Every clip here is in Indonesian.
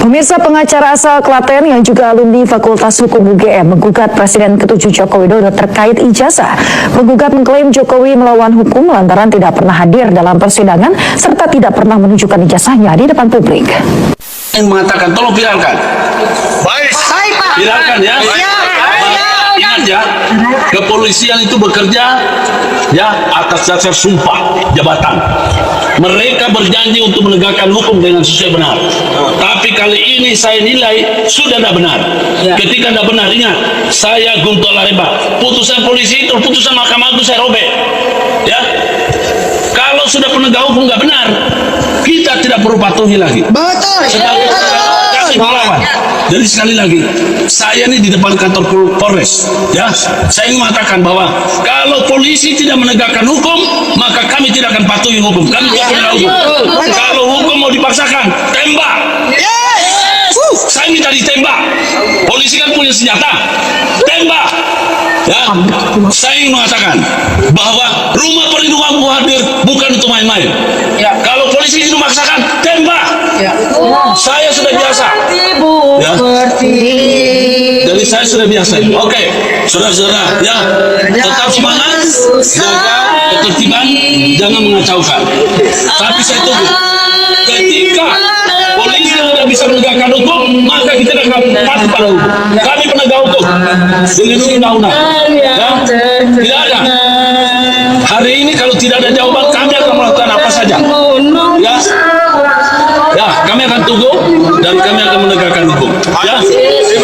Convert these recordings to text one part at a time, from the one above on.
Pemirsa, pengacara asal Klaten yang juga alumni Fakultas Hukum UGM menggugat Presiden ke-7 Joko Widodo terkait ijazah. Penggugat mengklaim Jokowi melawan hukum lantaran tidak pernah hadir dalam persidangan serta tidak pernah menunjukkan ijazahnya di depan publik. Yang mengatakan tolong viralkan. Baik, Pak. Viralkan ya. Ingat ya, kepolisian itu bekerja ya atas dasar sumpah jabatan. Mereka berjanji untuk menegakkan hukum dengan sesuai benar. Tapi kali ini saya nilai sudah tidak benar. Ketika tidak benar, ingat, saya Guntur Lareba. Putusan polisi itu, putusan mahkamah itu saya robek. Ya, kalau sudah penegak hukum nggak benar, kita tidak perlu patuhi lagi. Betul. Kasih melawan. Jadi sekali lagi, saya ini di depan kantor Polres, ya, saya ingin mengatakan bahwa kalau polisi tidak menegakkan hukum, maka kami tidak akan patuhi hukum. Kami tidak pernah hukum. Kalau hukum mau dipaksakan, tembak. Saya minta ditembak. Polisi kan punya senjata, tembak. Ya, saya ingin mengatakan bahwa rumah perlindungan hadir bukan untuk main-main. Kalau polisi itu memaksakan, tembak. Saya sudah biasa. Ya. Jadi saya sudah biasa. Oke, saudara-saudara, ya, tetap semangat, jaga ketertiban, jangan mengacaukan. Tapi saya tunggu. Ketika polisi tidak bisa menegakkan hukum, maka kita akan patuh pada hukum. Kami penegak hukum, dilindungi undang-undang. Ya, tidak ada. Hari ini kalau tidak ada jawaban, kami akan melakukan apa saja. Ya, kami akan tunggu dan kami akan menegakkan hukum. Ya.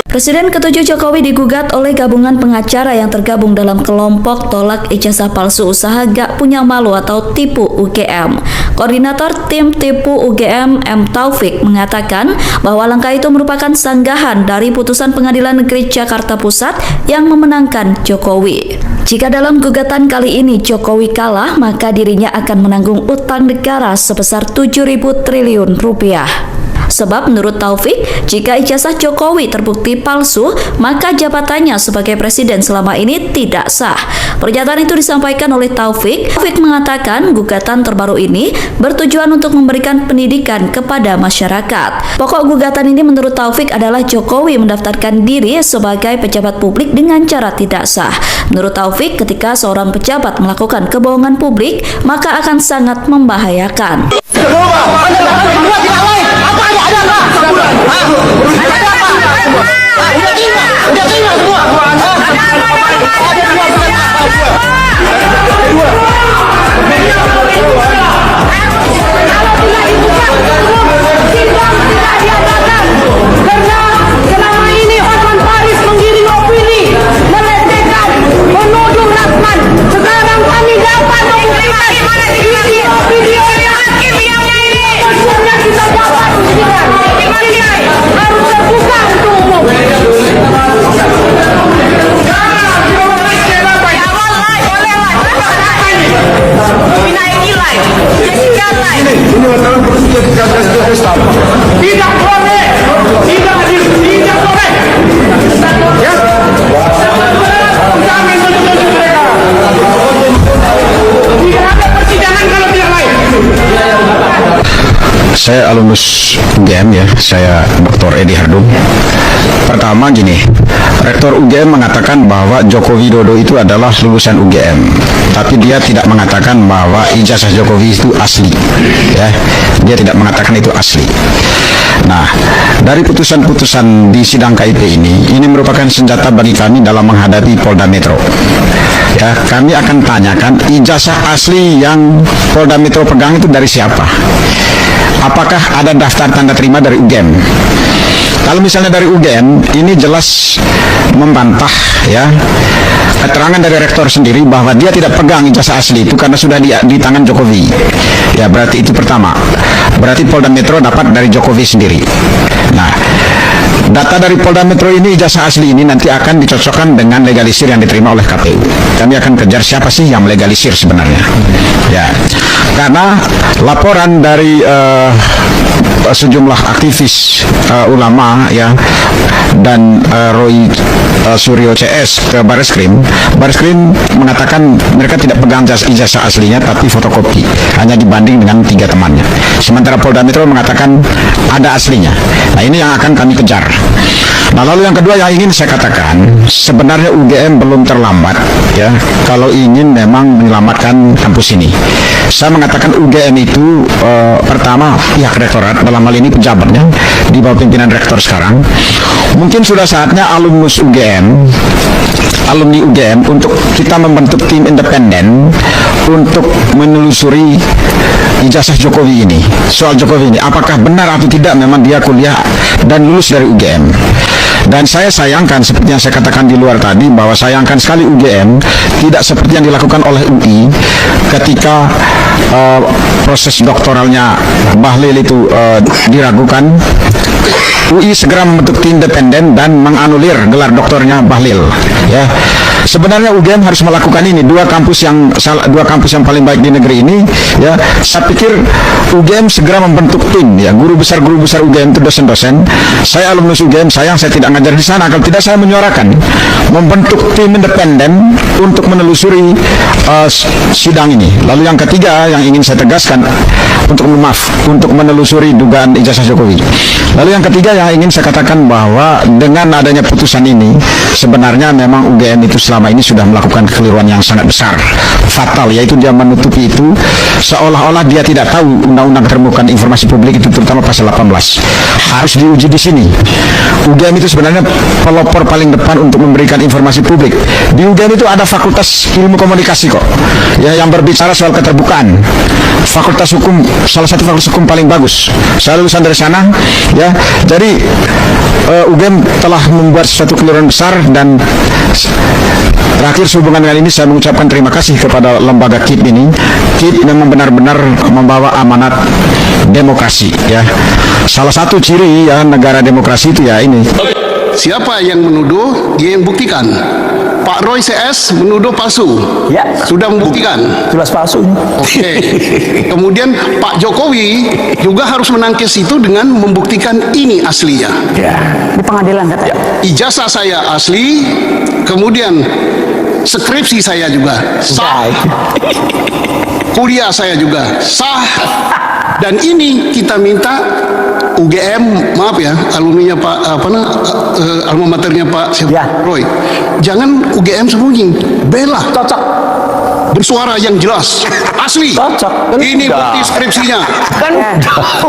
Presiden ke-7 Jokowi digugat oleh gabungan pengacara yang tergabung dalam kelompok tolak ijazah palsu usaha gak punya malu atau tipu UGM. Koordinator tim tipu UGM M. Taufik mengatakan bahwa langkah itu merupakan sanggahan dari putusan Pengadilan Negeri Jakarta Pusat yang memenangkan Jokowi. Jika dalam gugatan kali ini Jokowi kalah, maka dirinya akan menanggung utang negara sebesar 7.000 triliun rupiah. Sebab menurut Taufik, jika ijazah Jokowi terbukti palsu, maka jabatannya sebagai presiden selama ini tidak sah. Pernyataan itu disampaikan oleh Taufik. Taufik mengatakan gugatan terbaru ini bertujuan untuk memberikan pendidikan kepada masyarakat. Pokok gugatan ini menurut Taufik adalah Jokowi mendaftarkan diri sebagai pejabat publik dengan cara tidak sah. Menurut Taufik, ketika seorang pejabat melakukan kebohongan publik, maka akan sangat membahayakan. Saya alumnus UGM ya, saya Dr. Edi Hardung. Pertama gini, Rektor UGM mengatakan bahwa Joko Widodo itu adalah lulusan UGM, tapi dia tidak mengatakan bahwa ijazah Jokowi itu asli, ya. Dia tidak mengatakan itu asli. Nah, dari putusan-putusan di sidang KIP ini merupakan senjata bagi kami dalam menghadapi Polda Metro. Ya, kami akan tanyakan ijazah asli yang Polda Metro pegang itu dari siapa? Apakah ada daftar tanda terima dari UGM? Kalau misalnya dari UGM, ini jelas membantah ya keterangan dari rektor sendiri bahwa dia tidak pegang ijazah asli itu karena sudah di tangan Jokowi. Ya, berarti itu pertama. Berarti Polda Metro dapat dari Jokowi sendiri. Nah, Data dari Polda Metro ini, ijazah asli ini nanti akan dicocokkan dengan legalisir yang diterima oleh KPU. Kami akan kejar siapa sih yang legalisir sebenarnya. Ya, karena laporan dari sejumlah aktivis ulama ya dan Roy Suryo CS ke Bareskrim mengatakan mereka tidak pegang ijazah aslinya tapi fotokopi, hanya dibanding dengan 3 temannya. Sementara Polda Metro mengatakan ada aslinya. Nah, ini yang akan kami kejar. Nah, lalu yang kedua yang ingin saya katakan, sebenarnya UGM belum terlambat ya kalau ingin memang menyelamatkan kampus ini. Saya mengatakan UGM itu pertama pihak rektorat, dalam hal ini pejabatnya di bawah pimpinan rektor sekarang, mungkin sudah saatnya alumni UGM untuk kita membentuk tim independen untuk menelusuri ijazah Jokowi ini. Soal Jokowi ini, apakah benar atau tidak memang dia kuliah dan lulus dari UGM. Dan saya sayangkan, seperti yang saya katakan di luar tadi, bahwa sayangkan sekali UGM tidak seperti yang dilakukan oleh UI ketika proses doktoralnya Bahlil itu diragukan. UI segera membentuk tim independen dan menganulir gelar doktornya Bahlil. Ya, sebenarnya UGM harus melakukan ini. Dua kampus yang paling baik di negeri ini. Ya, saya pikir UGM segera membentuk tim. Ya, guru besar UGM itu dosen-dosen. Saya alumnus UGM, sayang saya tidak ngajar di sana. Kalau tidak saya menyuarakan membentuk tim independen untuk menelusuri sidang ini. Lalu yang ketiga yang ingin saya tegaskan untuk menelusuri dugaan ijazah Jokowi. Lalu yang ketiga yang ingin saya katakan bahwa dengan adanya putusan ini sebenarnya memang UGM itu selama ini sudah melakukan kekeliruan yang sangat besar, fatal, yaitu dia menutupi itu seolah-olah dia tidak tahu undang-undang terbuka informasi publik itu, terutama pasal 18 harus diuji di sini. UGM itu sebenarnya pelopor paling depan untuk memberikan informasi publik. Di UGM itu ada fakultas ilmu komunikasi kok, ya, yang berbicara soal keterbukaan. Fakultas hukum, salah satu fakultas hukum paling bagus. Saya lulusan dari sana, ya. Jadi UGM telah membuat suatu kekeliruan besar. Dan terakhir sehubungan dengan ini saya mengucapkan terima kasih kepada lembaga KIP ini. KIP memang benar-benar membawa amanat demokrasi, ya. Salah satu ciri ya negara demokrasi itu ya ini. Siapa yang menuduh, dia yang buktikan. Pak Roy CS menuduh palsu. Ya. Sudah membuktikan. Jelas palsu. Oke. Kemudian Pak Jokowi juga harus menangkis itu dengan membuktikan ini aslinya. Ya. Di pengadilan katanya. Ijazah saya asli, kemudian skripsi saya juga sah. Kuliah saya juga sah. Dan ini kita minta UGM, maaf ya, alumninya Pak alma maternya Pak Ya. Roy. Jangan UGM sembunyi, bela. Cocok. Bersuara yang jelas, asli. Cocok. Ini bukti skripsinya. Kan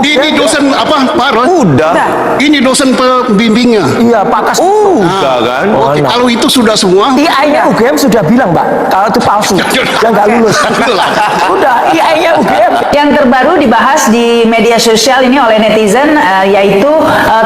Ini dosen apa Pak Roy? Udah. Ini dosen pembimbingnya. iya Pak Kas. Udah kan? Oke, kalau itu sudah semua, IAI-nya UGM sudah bilang, Mbak, kalau itu palsu, yang nggak lulus. Udah, IAI-nya UGM. Yang terbaru dibahas di media sosial ini oleh netizen yaitu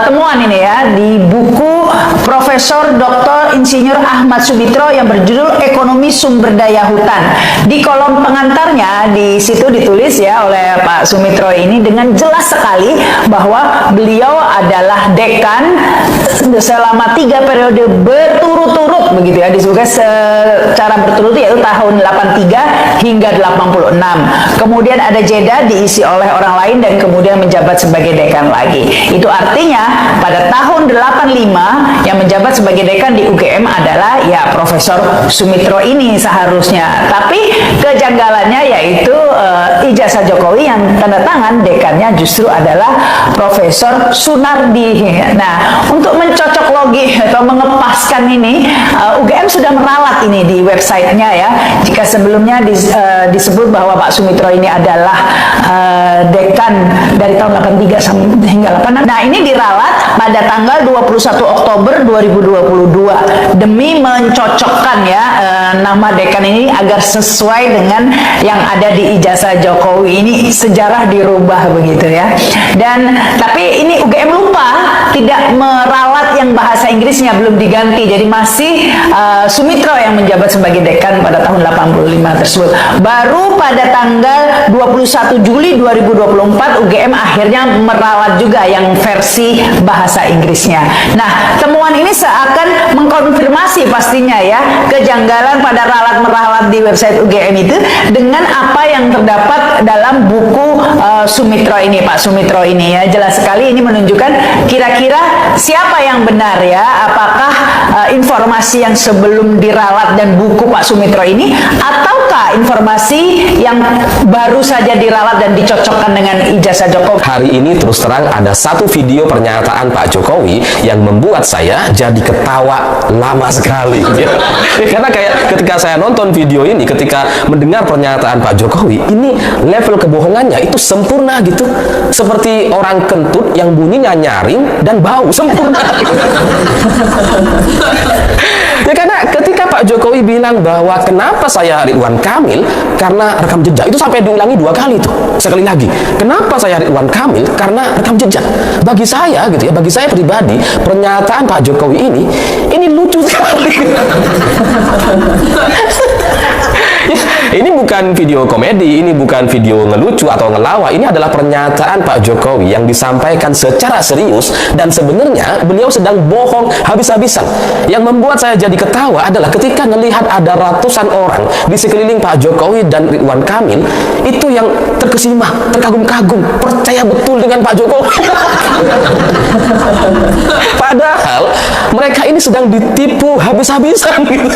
temuan ini ya di buku Profesor Dr. Insinyur Ahmad Sumitra yang berjudul Ekonomi Sumber Daya Hutan. Di kolom pengantarnya di situ ditulis ya oleh Pak Sumitra ini dengan jelas sekali bahwa beliau adalah dekan selama 3 periode berturut-turut begitu ya, disebutkan secara berturut yaitu tahun 83 hingga 86. Kemudian ada jeda diisi oleh orang lain dan kemudian menjabat sebagai dekan lagi. Itu artinya pada tahun 85 yang menjabat sebagai dekan di UGM adalah ya Profesor Sumitra ini seharusnya. Tapi kejanggalannya yaitu ijazah Jokowi yang tanda tangan dekannya justru adalah Profesor Sunardi. Nah, untuk mencocok logi atau mengepaskan ini, UGM sudah meralat ini di websitenya ya. Jika sebelumnya disebut bahwa Pak Sumitra ini adalah dekan dari tahun 83 hingga 86. Nah, ini diralat pada tanggal 21 Oktober 2022 demi mencocokkan ya nama dekan ini agar sesuai dengan yang ada di ijazah Jokowi. Ini sejarah dirubah begitu ya. Dan tapi ini UGM lupa tidak meralat yang bahasa Inggrisnya belum diganti, jadi masih Sumitro yang menjabat sebagai dekan pada tahun 85 tersebut. Baru pada tanggal 21 Juli 2024 UGM akhirnya meralat juga yang versi bahasa Inggrisnya. Nah, temuan ini seakan mengkonfirmasi pastinya ya kejanggalan pada ralat-meralat di website UGM itu dengan apa yang terdapat dalam buku Sumitro ini, Pak Sumitro ini ya. Jelas sekali ini menunjukkan kira-kira siapa yang benar ya, apakah informasi yang sebelum diralat dan buku Pak Sumitro ini, ataukah informasi yang baru saja diralat dan dicocokkan dengan ijazah Jokowi. Hari ini terus terang ada satu video pernyataan Pak Jokowi yang membuat saya jadi ketawa lama sekali ya. Karena kayak ketika saya nonton video ini, ketika mendengar pernyataan Pak Jokowi, ini level kebohongannya itu sempurna gitu, seperti orang kentut yang bunyinya nyaring dan bau, sempurna. Ya, karena ketika Pak Jokowi bilang bahwa kenapa saya Ridwan Kamil, karena rekam jejak, itu sampai diulangi 2 kali tuh. Sekali lagi, kenapa saya Ridwan Kamil, karena rekam jejak. Bagi saya gitu ya, bagi saya pribadi, pernyataan Pak Jokowi ini lucu sekali. Ini bukan video komedi, ini bukan video ngelucu atau ngelawa. Ini adalah pernyataan Pak Jokowi yang disampaikan secara serius, dan sebenarnya beliau sedang bohong habis-habisan. Yang membuat saya jadi ketawa adalah ketika melihat ada ratusan orang di sekeliling Pak Jokowi dan Ridwan Kamil itu yang terkesima, terkagum-kagum, percaya betul dengan Pak Jokowi. Padahal mereka ini sedang ditipu habis-habisan gitu.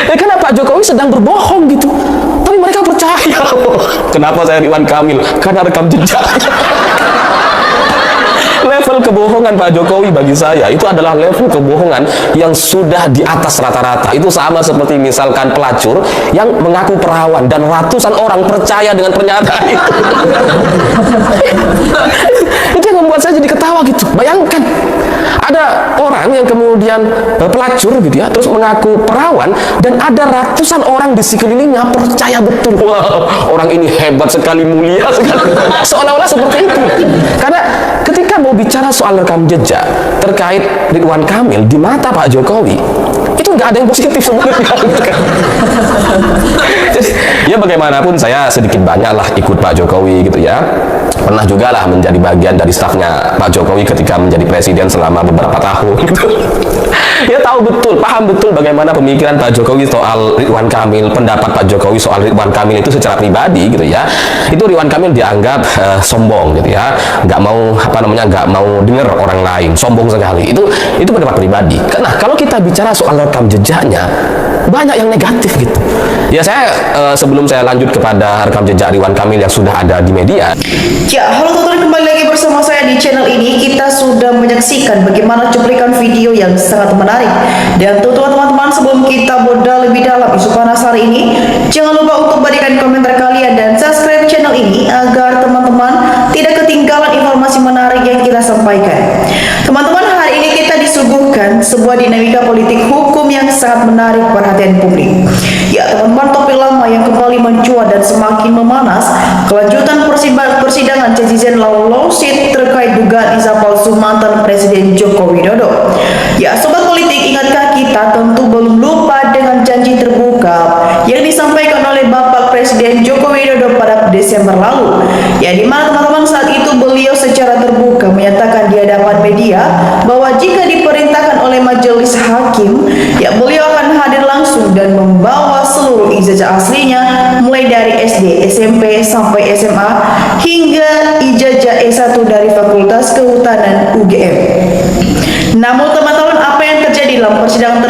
Ya, karena Pak Jokowi sedang berbohong gitu, tapi mereka percaya. Kenapa saya Ridwan Kamil? Karena rekam jejak. Level kebohongan Pak Jokowi bagi saya itu adalah level kebohongan yang sudah di atas rata-rata. Itu sama seperti misalkan pelacur yang mengaku perawan dan ratusan orang percaya dengan pernyataan itu. Itu yang membuat saya jadi ketawa gitu. Bayangkan ada orang yang kemudian pelacur gitu ya, terus mengaku perawan, dan ada ratusan orang di sekelilingnya percaya betul. Wah, orang ini hebat sekali, mulia sekali. Seolah-olah seperti itu. Karena ketika mau bicara soal rekam jejak terkait Ridwan Kamil di mata Pak Jokowi, itu nggak ada yang positif sebenarnya. Ya bagaimanapun saya sedikit banyak lah ikut Pak Jokowi gitu ya. Pernah juga lah menjadi bagian dari stafnya Pak Jokowi ketika menjadi presiden selama beberapa tahun gitu. Ya tahu betul, paham betul bagaimana pemikiran Pak Jokowi soal Ridwan Kamil, pendapat Pak Jokowi soal Ridwan Kamil itu secara pribadi gitu ya. Itu Ridwan Kamil dianggap sombong gitu ya, nggak mau nggak mau dengar orang lain, sombong sekali. Itu pendapat pribadi. Karena kalau kita bicara soal rekam jejaknya, banyak yang negatif gitu. Ya saya sebelum saya lanjut kepada rekam jejak Ridwan Kamil yang sudah ada di media. Ya, halo teman-teman, kembali lagi bersama saya di channel ini. Kita sudah menyaksikan bagaimana cuplikan video yang sangat menarik. Dan tuh teman-teman, sebelum kita bedah lebih dalam isu panas hari ini, jangan lupa untuk berikan komentar kalian dan subscribe channel ini agar teman-teman tidak ketinggalan informasi menarik yang kita sampaikan. Teman-teman, hari ini kita disuguhkan sebuah dinamika politik hukum yang sangat menarik perhatian publik. Ya teman-teman, topik lama yang kembali mencuat dan semakin memanas, kelanjutan persidangan Cetizen lawsuit terkait dugaan ijazah palsu mantan Presiden Joko Widodo. Ya sobat politik, ingatkah kita tentu belum lupa dengan janji terbuka yang disampaikan oleh Bapak Presiden Joko Widodo pada Desember lalu. Ya di mana teman-teman saat itu beliau secara terbuka menyatakan di hadapan media bahwa jika diperintahkan oleh majelis hakim, ya beliau akan hadir langsung dan membawa seluruh ijazah aslinya mulai dari SD, SMP sampai SMA hingga ijazah S1 dari Fakultas Kehutanan UGM. Namun teman-teman, apa yang terjadi dalam persidangan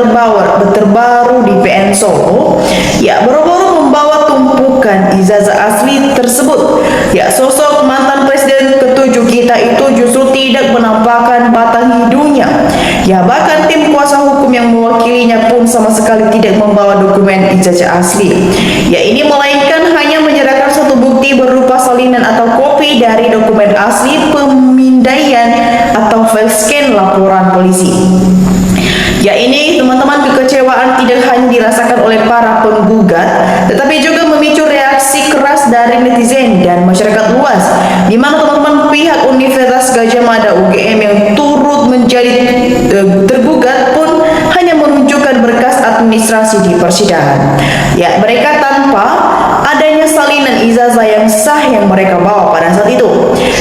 terbaru di PN Solo? Ya boro-boro membawa tumpukan ijazah asli tersebut. Ya sosok mantan Presiden ketujuh kita itu justru tidak menampakkan batang hidungnya. Ya bahkan tim kuasa hukum yang mewakilinya pun sama sekali tidak membawa dokumen ijazah asli. Ya ini melainkan hanya menyerahkan satu bukti berupa salinan atau kopi dari dokumen asli pemindaian atau file scan laporan polisi. Ya ini teman-teman, kekecewaan tidak hanya dirasakan oleh para penggugat, tetapi juga memicu reaksi keras dari netizen dan masyarakat luas, di mana teman-teman pihak Universitas Gadjah Mada UGM yang persidangan. Ya, mereka tanpa adanya salinan ijazah yang sah yang mereka bawa pada saat itu.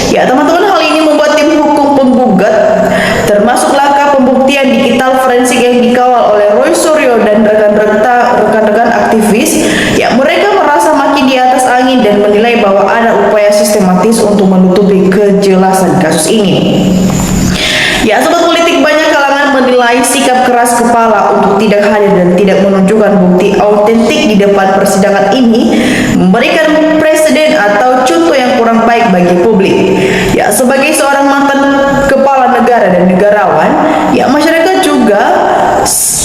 Ya, teman-teman, hal ini membuat tim hukum penggugat termasuk langkah pembuktian digital forensik yang dikawal oleh Roy Suryo dan rekan-rekan aktivis. Ya, mereka merasa makin di atas angin dan menilai bahwa ada upaya sistematis untuk menutupi kejelasan kasus ini. Ya, sobat politik, banyak kalangan menilai sikap keras kepala untuk tidak hadir dan tidak menunjukkan bukti autentik di depan persidangan ini memberikan presiden atau contoh yang kurang baik bagi publik. Ya, sebagai seorang mantan kepala negara dan negarawan, ya masyarakat juga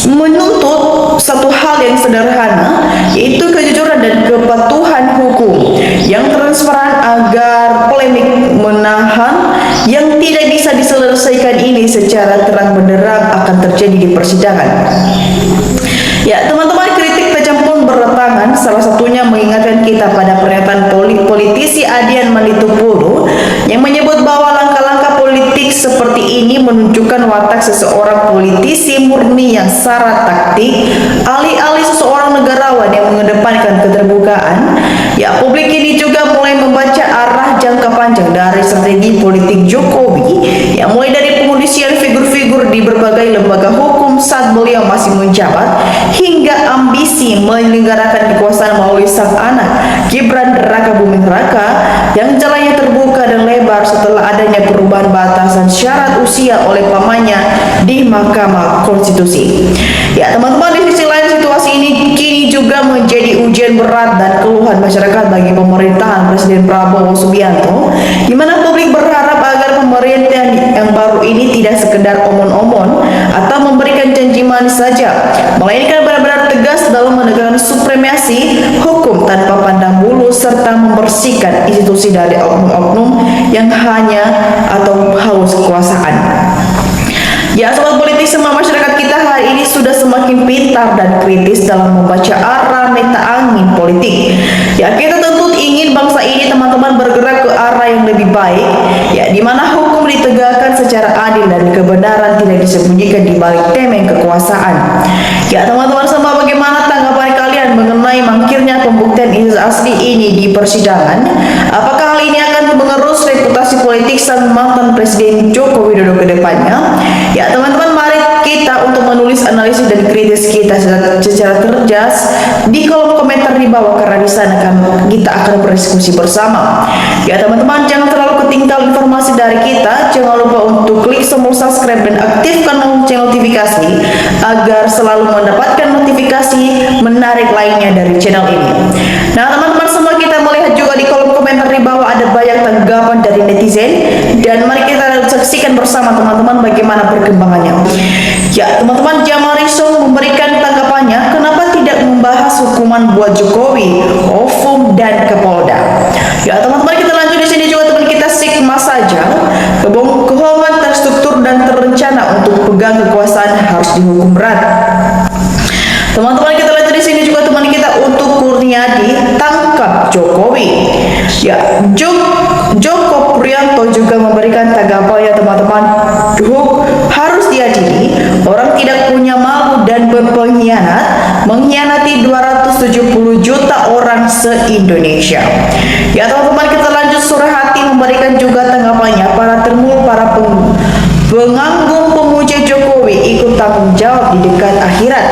menuntut satu hal yang sederhana, yaitu kejujuran dan kepatuhan hukum yang transparan agar polemik menahan yang tidak bisa diselesaikan ini secara terang benderang akan terjadi di persidangan. Ya, teman-teman, kritik tajam pun berdatangan, salah satunya mengingatkan kita pada pernyataan politisi Adian Manitupulu yang menyebut bahwa langkah-langkah politik seperti ini menunjukkan watak seseorang politisi murni yang syarat taktik, alih-alih seseorang negarawan yang mengedepankan keterbukaan. Ya, publik ini juga mulai membaca arah jangka panjang dari strategi politik Jokowi, yang mulai dari pengundisian figur-figur di berbagai lembaga hukum saat beliau masih menjabat, hingga ambisi menyelenggarakan kekuasaan melalui sang anak Gibran Raka Buming Raka yang jalannya terbuka dan lebar setelah adanya perubahan batasan syarat usia oleh pamannya di Mahkamah Konstitusi. Ya, teman-teman, di sisi lain situasi ini kini juga menjadi ujian berat dan keluhan masyarakat bagi pemerintahan Presiden Prabowo Subianto, di mana publik berharap agar pemerintahan yang baru ini tidak sekedar omon-omon atau memberikan janji manis saja, melainkan benar-benar tegas dalam menegakkan supremasi hukum tanpa pandang bulu serta membersihkan institusi dari oknum-oknum yang hanya atau haus kekuasaan. Ya, sobat politik, semua masyarakat kita hari ini sudah semakin pintar dan kritis dalam membaca arah meta angin politik. Ya, kita tentu ingin bangsa ini, teman-teman, bergerak ke arah yang lebih baik, ya, di mana hukum ditegakkan secara adil dan kebenaran tidak disembunyikan di balik temeng kekuasaan. Ya, teman-teman semua, bagaimana tanggapan kalian mengenai mangkirnya pembuktian ijazah asli ini di persidangan? Apakah hal ini akan mengerus reputasi politik sang mantan Presiden Joko Widodo ke depannya? Ya, teman-teman, mari kita untuk menulis analisis dan kritis kita secara cerdas di kolom komentar di bawah, karena di sana kita akan berdiskusi bersama. Ya, teman-teman, jangan terlalu ketinggalan informasi dari kita. Jangan lupa untuk klik tombol subscribe dan aktifkan lonceng notifikasi agar selalu mendapatkan notifikasi menarik lainnya dari channel ini. Nah, teman-teman semua, kita melihat juga di kolom komentar di bawah ada banyak tanggapan dari netizen, dan mari kita saksikan bersama, teman-teman, bagaimana perkembangannya. Ya, teman-teman, Jamal Risong memberikan tanggapannya, kenapa tidak membahas hukuman buat Jokowi, OVUM, dan Kapolda. Ya, teman-teman, kita lanjut di sini juga, teman kita Sigma saja. Kebohongan terstruktur dan terencana untuk pegang kekuasaan harus dihukum berat. Teman-teman, kita lanjut di sini juga, teman kita untuk Kurniadi tangkap Jokowi. Ya, Joko Prianto juga memberikan tanggapannya, teman-teman. Harus diadili, orang tidak punya malu dan berpengkhianat, mengkhianati 270 juta orang se-Indonesia. Ya, teman-teman, kita lanjut. Surahati memberikan juga tanggapannya, para penganggung pemuja Jokowi ikut tanggung jawab di dekat akhirat.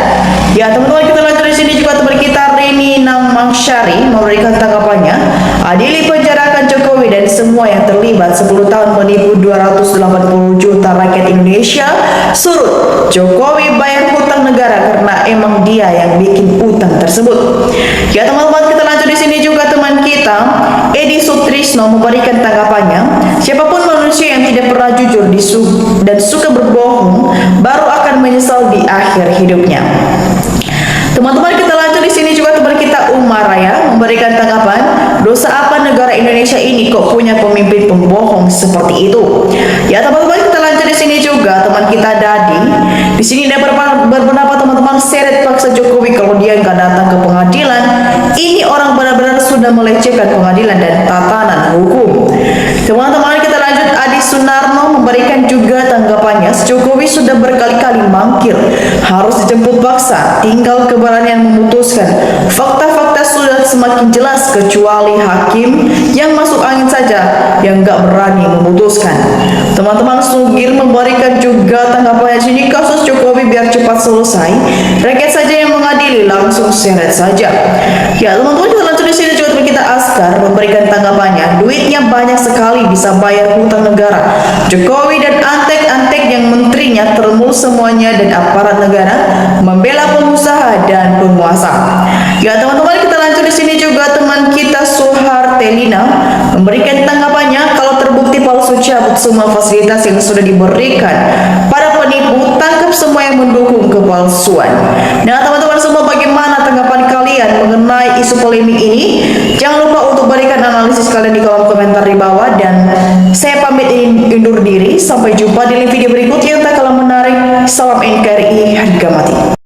Ya, teman-teman, kita lanjut di sini juga, teman kita Rini Nangmangsyari memberikan tanggapannya, adili penjarakan Jokowi dan semua yang terlibat 10 tahun menipu 280 juta rakyat Indonesia, surut Jokowi bayar hutang negara karena emang dia yang bikin utang tersebut. Ya, teman-teman, kita lanjut di sini juga, teman kita Edi Sutrisno memberikan tanggapannya, siapapun manusia yang tidak pernah jujur dan suka berbohong baru akan menyesal di akhir hidupnya. Teman-teman, kita lanjut di sini juga, teman kita Umar Raya memberikan tanggapan, dosa apa negara Indonesia ini kok punya pemimpin pembohong seperti itu? Ya, teman-teman, kita lanjut di sini juga, teman kita Dadi di sini dia berpendapat, teman-teman, seret paksa Jokowi kalau dia nggak datang ke pengadilan. Ini orang benar-benar sudah melecehkan pengadilan dan tatanan hukum. Teman-teman, kita lanjut. Adi Sunarno memberikan juga tanggapannya, Jokowi sudah berkali-kali mangkir, harus dijemput paksa, tinggal keberanian memutuskan. Fakta-fakta sudah semakin jelas, kecuali hakim yang masuk angin saja yang gak berani memutuskan. Teman-teman, Sugir memberikan juga tanggapannya sini, kasus Jokowi biar cepat selesai, rakyat saja yang mengadili, langsung seret saja. Ya teman-teman, kita lanjut di sini juga teman kita Askar memberikan tanggapannya. Duitnya banyak sekali, bisa bayar hutang negara. Jokowi dan antek-antek yang menterinya termus semuanya, dan aparat negara membela pengusaha dan penguasa. Ya teman-teman, kita lanjut di sini juga teman kita Sohar Telina memberikan tanggapannya. Kalau terbukti palsu, cabut semua fasilitas yang sudah diberikan pada penipu, tangkap semua yang mendukung kepalsuan. Nah teman-teman semua, bagaimana tanggapan kalian mengenai isu polemik ini? Jangan lupa untuk berikan analisis kalian di kolom komentar di bawah, dan saya pamit undur diri. Sampai jumpa di video berikutnya yang tak kalah menarik. Salam NKRI, harga mati.